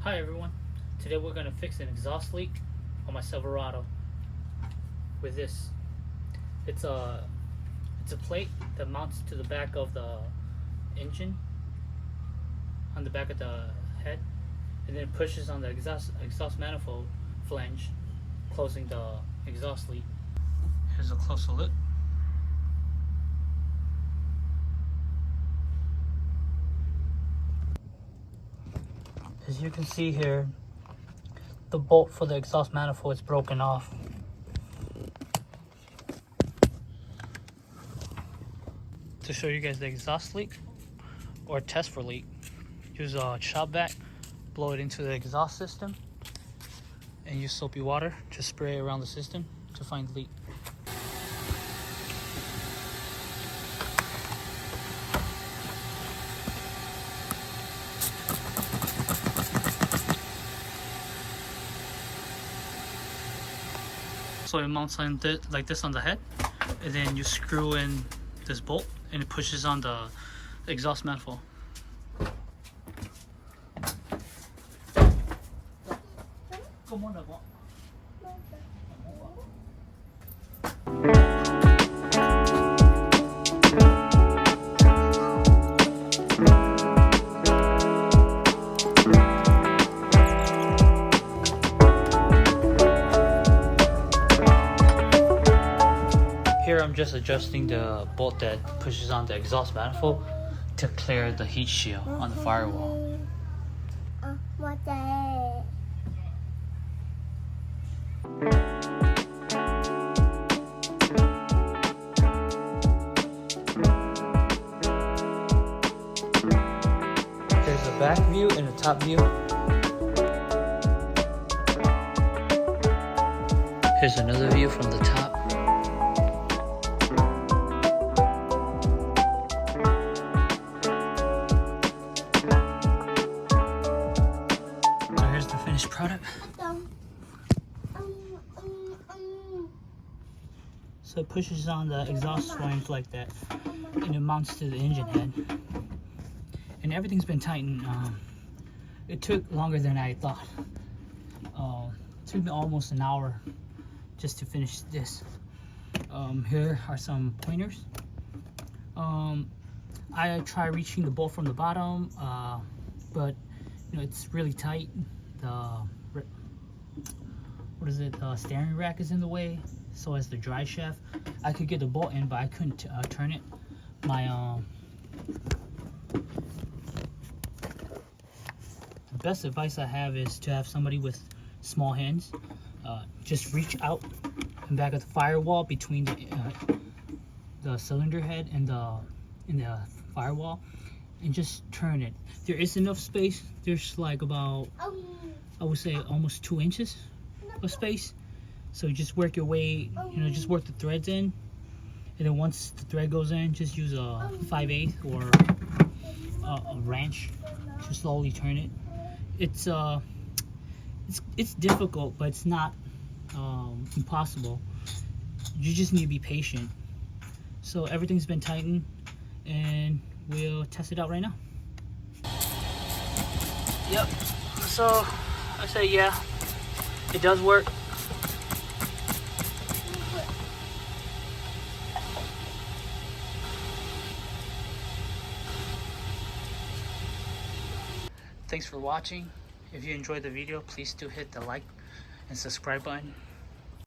Hi everyone, today we're going to fix an exhaust leak on my Silverado with this. It's a plate that mounts to the back of the engine, on the back of the head, and then it pushes on the exhaust manifold flange, closing the exhaust leak. Here's a closer look. As you can see here, the bolt for the exhaust manifold is broken off. To show you guys the exhaust leak or test for leak, use a shop vac, blow it into the exhaust system, and use soapy water to spray around the system to find the leak. So it mounts on like this on the head, and then you screw in this bolt and it pushes on the exhaust manifold. Here I'm just adjusting the bolt that pushes on the exhaust manifold to clear the heat shield on the firewall. There's the back view and the top view. Here's another view from the top. The finished product. So it pushes on the exhaust flange like that, and it mounts to the engine head, and everything's been tightened. It took longer than I thought. It took me almost an hour just to finish this. Here are some pointers. I tried reaching the bolt from the bottom, but it's really tight. The steering rack is in the way, so as the drive shaft. I could get the bolt in, but I couldn't turn it. The best advice I have is to have somebody with small hands. Just reach out and back of the firewall between the cylinder head and the firewall, and just turn it. There is enough space. There's like about, I would say, almost 2 inches of space. So just work your way, just work the threads in, and then once the thread goes in, just use a 5/8 or a wrench to slowly turn it. It's difficult, but it's not impossible. You just need to be patient. So everything's been tightened, and we'll test it out right now. Yep, so I say yeah, it does work. Thanks for watching. If you enjoyed the video, please do hit the like and subscribe button.